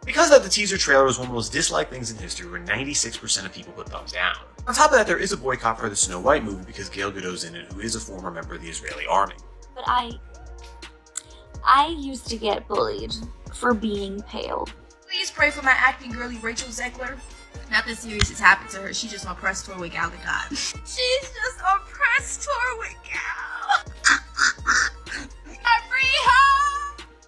Because of that, the teaser trailer was one of the most disliked things in history, where 96% of people put thumbs down. On top of that, there is a boycott for the Snow White movie because Gal Gadot's in it, who is a former member of the Israeli army. But I used to get bullied for being pale. Please pray for my acting girly Rachel Zegler. Nothing serious has happened to her. She's just on press tour with Gal Gadot. She's just on press tour with Gal.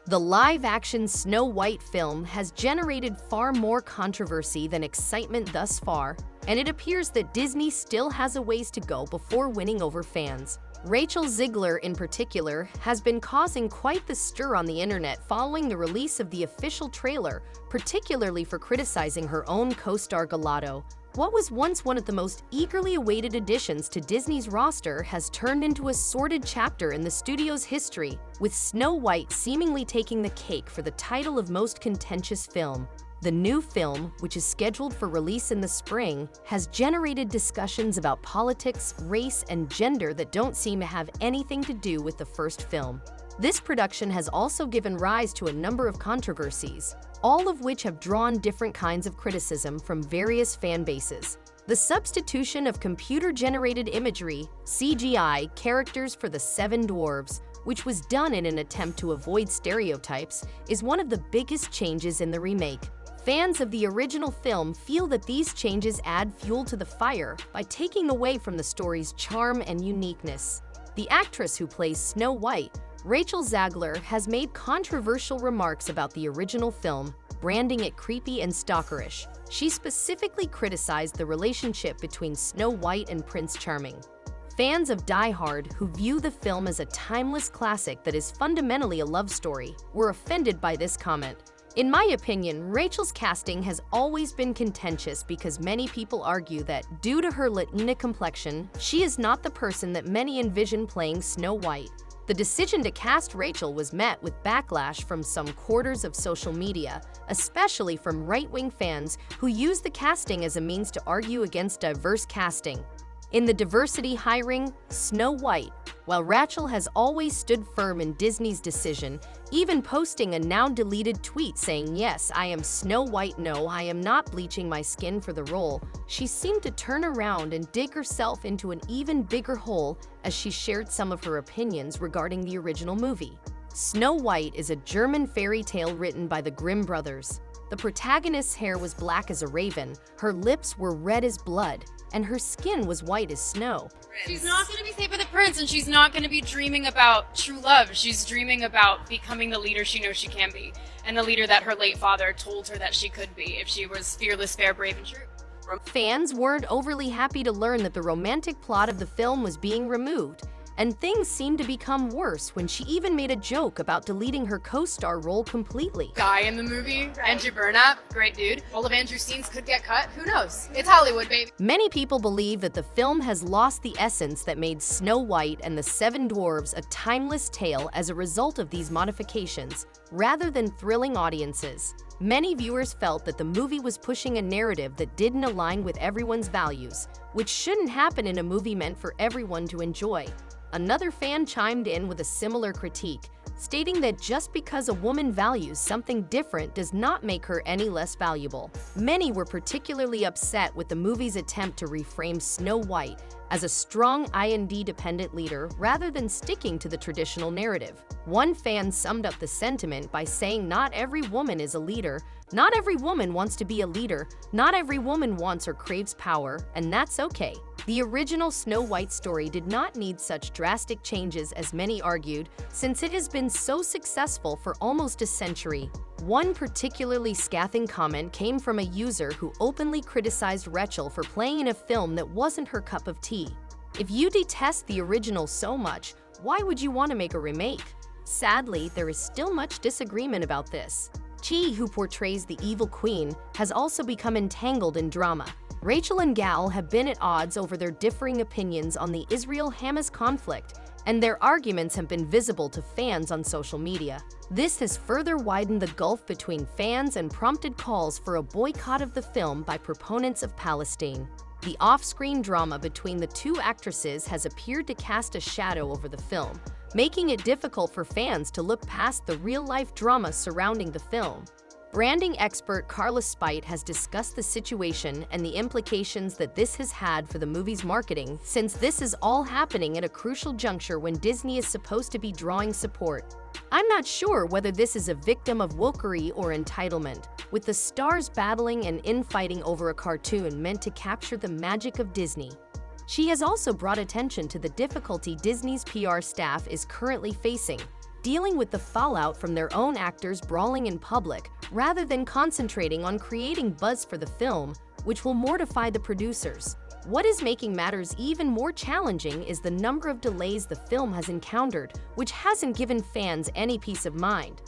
The live-action Snow White film has generated far more controversy than excitement thus far, and it appears that Disney still has a ways to go before winning over fans. Rachel Zegler, in particular, has been causing quite the stir on the internet following the release of the official trailer, particularly for criticizing her own co-star Gal Gadot. What was once one of the most eagerly awaited additions to Disney's roster has turned into a sordid chapter in the studio's history, with Snow White seemingly taking the cake for the title of most contentious film. The new film, which is scheduled for release in the spring, has generated discussions about politics, race, and gender that don't seem to have anything to do with the first film. This production has also given rise to a number of controversies, all of which have drawn different kinds of criticism from various fan bases. The substitution of computer-generated imagery, CGI, characters for the Seven Dwarves, which was done in an attempt to avoid stereotypes, is one of the biggest changes in the remake. Fans of the original film feel that these changes add fuel to the fire by taking away from the story's charm and uniqueness. The actress who plays Snow White, Rachel Zegler, has made controversial remarks about the original film, branding it creepy and stalkerish. She specifically criticized the relationship between Snow White and Prince Charming. Fans of Die Hard, who view the film as a timeless classic that is fundamentally a love story, were offended by this comment. In my opinion, Rachel's casting has always been contentious because many people argue that, due to her Latina complexion, she is not the person that many envision playing Snow White. The decision to cast Rachel was met with backlash from some quarters of social media, especially from right-wing fans who use the casting as a means to argue against diverse casting. In the diversity hiring, Snow White, while Rachel has always stood firm in Disney's decision, even posting a now-deleted tweet saying, "Yes, I am Snow White, no, I am not bleaching my skin for the role," she seemed to turn around and dig herself into an even bigger hole as she shared some of her opinions regarding the original movie. Snow White is a German fairy tale written by the Grimm brothers. The protagonist's hair was black as a raven, her lips were red as blood, and her skin was white as snow. She's not going to be saved by the prince, and she's not going to be dreaming about true love. She's dreaming about becoming the leader she knows she can be, and the leader that her late father told her that she could be if she was fearless, fair, brave, and true. Fans weren't overly happy to learn that the romantic plot of the film was being removed, and things seemed to become worse when she even made a joke about deleting her co-star role completely. Guy in the movie, Andrew Burnap, great dude. All of Andrew's scenes could get cut, who knows? It's Hollywood, baby. Many people believe that the film has lost the essence that made Snow White and the Seven Dwarves a timeless tale as a result of these modifications, rather than thrilling audiences. Many viewers felt that the movie was pushing a narrative that didn't align with everyone's values, which shouldn't happen in a movie meant for everyone to enjoy. Another fan chimed in with a similar critique, stating that just because a woman values something different does not make her any less valuable. Many were particularly upset with the movie's attempt to reframe Snow White as a strong independent leader rather than sticking to the traditional narrative. One fan summed up the sentiment by saying, "Not every woman is a leader, not every woman wants to be a leader, not every woman wants or craves power, and that's okay." The original Snow White story did not need such drastic changes as many argued, since it has been so successful for almost a century. One particularly scathing comment came from a user who openly criticized Rachel for playing in a film that wasn't her cup of tea. If you detest the original so much, why would you want to make a remake? Sadly, there is still much disagreement about this. Chi, who portrays the evil queen, has also become entangled in drama. Rachel and Gal have been at odds over their differing opinions on the Israel-Hamas conflict, and their arguments have been visible to fans on social media. This has further widened the gulf between fans and prompted calls for a boycott of the film by proponents of Palestine. The off-screen drama between the two actresses has appeared to cast a shadow over the film, making it difficult for fans to look past the real-life drama surrounding the film. Branding expert Carla Spite has discussed the situation and the implications that this has had for the movie's marketing, since this is all happening at a crucial juncture when Disney is supposed to be drawing support. I'm not sure whether this is a victim of wokery or entitlement, with the stars battling and infighting over a cartoon meant to capture the magic of Disney. She has also brought attention to the difficulty Disney's PR staff is currently facing, dealing with the fallout from their own actors brawling in public, rather than concentrating on creating buzz for the film, which will mortify the producers. What is making matters even more challenging is the number of delays the film has encountered, which hasn't given fans any peace of mind.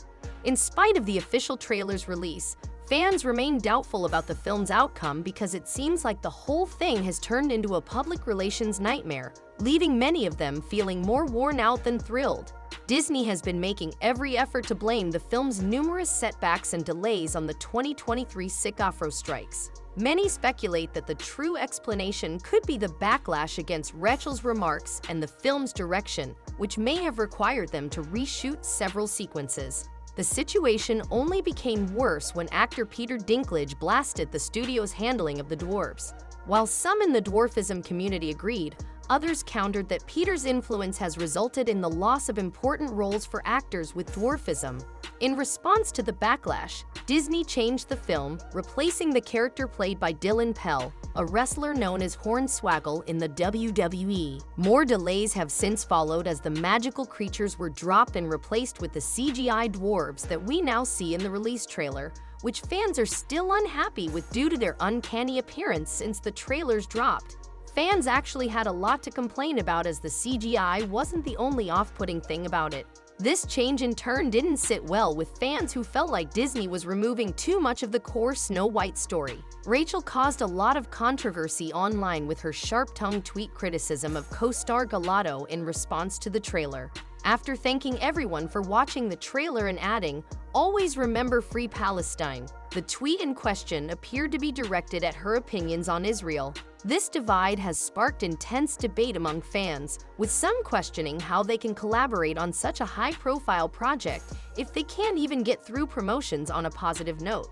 In spite of the official trailer's release, fans remain doubtful about the film's outcome because it seems like the whole thing has turned into a public relations nightmare, leaving many of them feeling more worn out than thrilled. Disney has been making every effort to blame the film's numerous setbacks and delays on the 2023 SAG-AFTRA strikes. Many speculate that the true explanation could be the backlash against Rachel's remarks and the film's direction, which may have required them to reshoot several sequences. The situation only became worse when actor Peter Dinklage blasted the studio's handling of the dwarves. While some in the dwarfism community agreed, others countered that Peter's influence has resulted in the loss of important roles for actors with dwarfism. In response to the backlash, Disney changed the film, replacing the character played by Dylan Pell, a wrestler known as Hornswoggle in the WWE. More delays have since followed as the magical creatures were dropped and replaced with the CGI dwarves that we now see in the release trailer, which fans are still unhappy with due to their uncanny appearance since the trailers dropped. Fans actually had a lot to complain about, as the CGI wasn't the only off-putting thing about it. This change in turn didn't sit well with fans who felt like Disney was removing too much of the core Snow White story. Rachel caused a lot of controversy online with her sharp-tongued tweet criticism of co-star Galato in response to the trailer. After thanking everyone for watching the trailer and adding, "Always remember Free Palestine," the tweet in question appeared to be directed at her opinions on Israel. This divide has sparked intense debate among fans, with some questioning how they can collaborate on such a high-profile project if they can't even get through promotions on a positive note.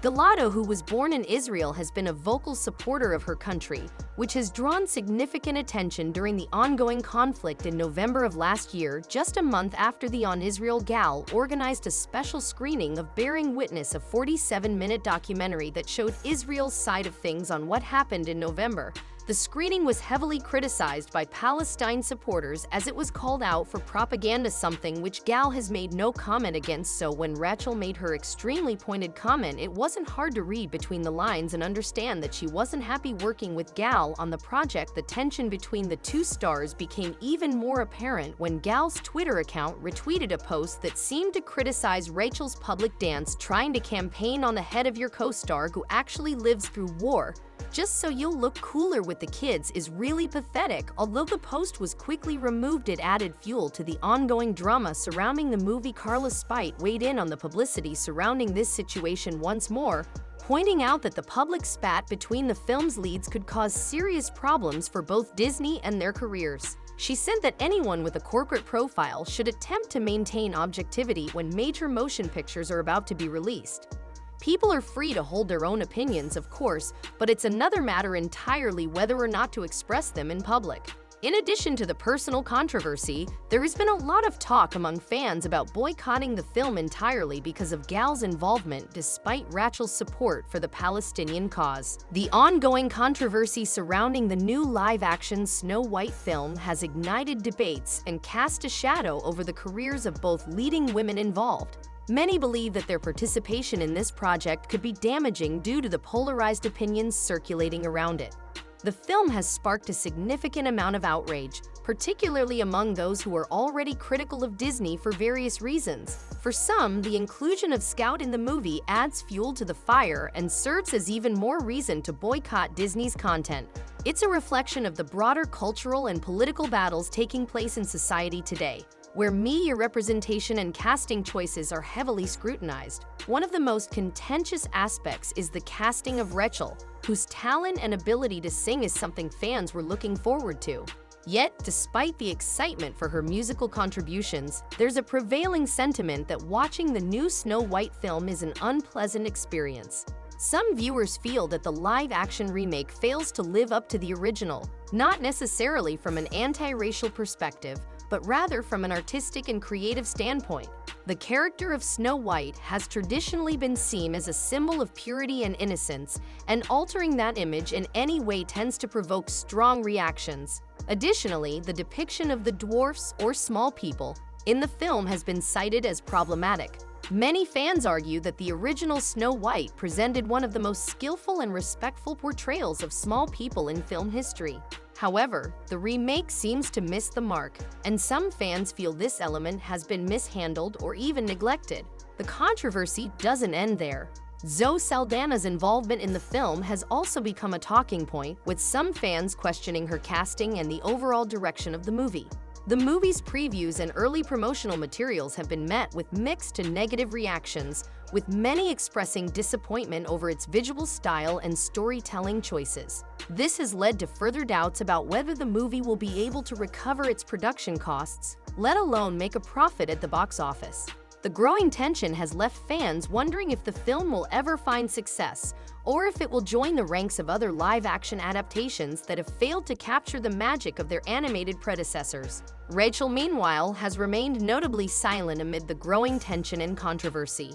Galato, who was born in Israel, has been a vocal supporter of her country, which has drawn significant attention during the ongoing conflict in November of last year, just a month after the On Israel Gal organized a special screening of Bearing Witness, a 47-minute documentary that showed Israel's side of things on what happened in November. The screening was heavily criticized by Palestine supporters as it was called out for propaganda, something which Gal has made no comment against. So when Rachel made her extremely pointed comment, it wasn't hard to read between the lines and understand that she wasn't happy working with Gal on the project. The tension between the two stars became even more apparent when Gal's Twitter account retweeted a post that seemed to criticize Rachel's public dance trying to campaign on the head of your co-star who actually lives through war, just so you'll look cooler with the kids, is really pathetic. Although the post was quickly removed, it added fuel to the ongoing drama surrounding the movie. Carla Spite weighed in on the publicity surrounding this situation once more, pointing out that the public spat between the film's leads could cause serious problems for both Disney and their careers. She said that anyone with a corporate profile should attempt to maintain objectivity when major motion pictures are about to be released. People are free to hold their own opinions, of course, but it's another matter entirely whether or not to express them in public. In addition to the personal controversy, there has been a lot of talk among fans about boycotting the film entirely because of Gal's involvement, despite Rachel's support for the Palestinian cause. The ongoing controversy surrounding the new live-action Snow White film has ignited debates and cast a shadow over the careers of both leading women involved. Many believe that their participation in this project could be damaging due to the polarized opinions circulating around it. The film has sparked a significant amount of outrage, particularly among those who are already critical of Disney for various reasons. For some, the inclusion of Scout in the movie adds fuel to the fire and serves as even more reason to boycott Disney's content. It's a reflection of the broader cultural and political battles taking place in society today, where media representation and casting choices are heavily scrutinized. One of the most contentious aspects is the casting of Rachel, whose talent and ability to sing is something fans were looking forward to. Yet, despite the excitement for her musical contributions, there's a prevailing sentiment that watching the new Snow White film is an unpleasant experience. Some viewers feel that the live-action remake fails to live up to the original, not necessarily from an anti-racial perspective, but rather from an artistic and creative standpoint. The character of Snow White has traditionally been seen as a symbol of purity and innocence, and altering that image in any way tends to provoke strong reactions. Additionally, the depiction of the dwarfs or small people in the film has been cited as problematic. Many fans argue that the original Snow White presented one of the most skillful and respectful portrayals of small people in film history. However, the remake seems to miss the mark, and some fans feel this element has been mishandled or even neglected. The controversy doesn't end there. Zoe Saldana's involvement in the film has also become a talking point, with some fans questioning her casting and the overall direction of the movie. The movie's previews and early promotional materials have been met with mixed to negative reactions, with many expressing disappointment over its visual style and storytelling choices. This has led to further doubts about whether the movie will be able to recover its production costs, let alone make a profit at the box office. The growing tension has left fans wondering if the film will ever find success, or if it will join the ranks of other live-action adaptations that have failed to capture the magic of their animated predecessors. Rachel, meanwhile, has remained notably silent amid the growing tension and controversy.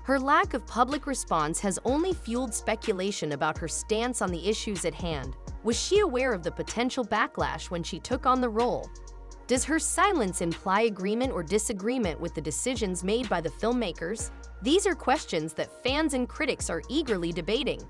Her lack of public response has only fueled speculation about her stance on the issues at hand. Was she aware of the potential backlash when she took on the role? Does her silence imply agreement or disagreement with the decisions made by the filmmakers? These are questions that fans and critics are eagerly debating.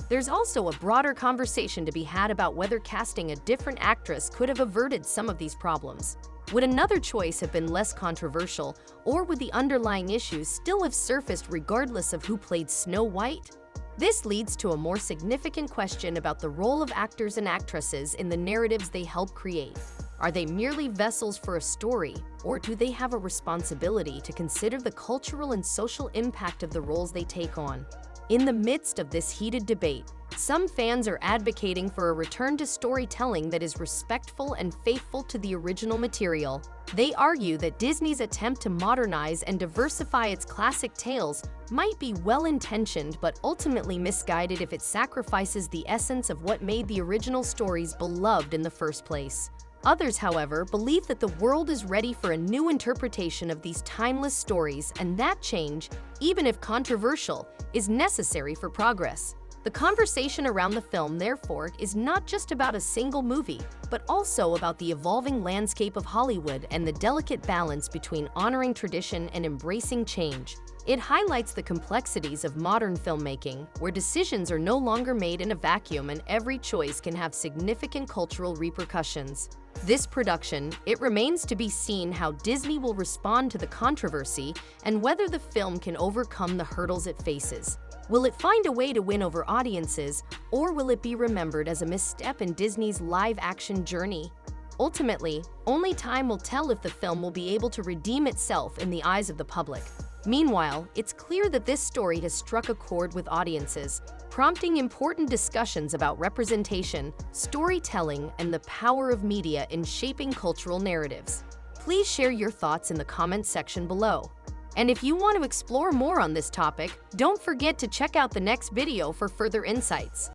There's also a broader conversation to be had about whether casting a different actress could have averted some of these problems. Would another choice have been less controversial, or would the underlying issues still have surfaced regardless of who played Snow White? This leads to a more significant question about the role of actors and actresses in the narratives they help create. Are they merely vessels for a story, or do they have a responsibility to consider the cultural and social impact of the roles they take on? In the midst of this heated debate, some fans are advocating for a return to storytelling that is respectful and faithful to the original material. They argue that Disney's attempt to modernize and diversify its classic tales might be well-intentioned but ultimately misguided if it sacrifices the essence of what made the original stories beloved in the first place. Others, however, believe that the world is ready for a new interpretation of these timeless stories, and that change, even if controversial, is necessary for progress. The conversation around the film, therefore, is not just about a single movie, but also about the evolving landscape of Hollywood and the delicate balance between honoring tradition and embracing change. It highlights the complexities of modern filmmaking, where decisions are no longer made in a vacuum and every choice can have significant cultural repercussions. This production, it remains to be seen how Disney will respond to the controversy and whether the film can overcome the hurdles it faces. Will it find a way to win over audiences, or will it be remembered as a misstep in Disney's live-action journey? Ultimately, only time will tell if the film will be able to redeem itself in the eyes of the public. Meanwhile, it's clear that this story has struck a chord with audiences, prompting important discussions about representation, storytelling, and the power of media in shaping cultural narratives. Please share your thoughts in the comments section below. And if you want to explore more on this topic, don't forget to check out the next video for further insights.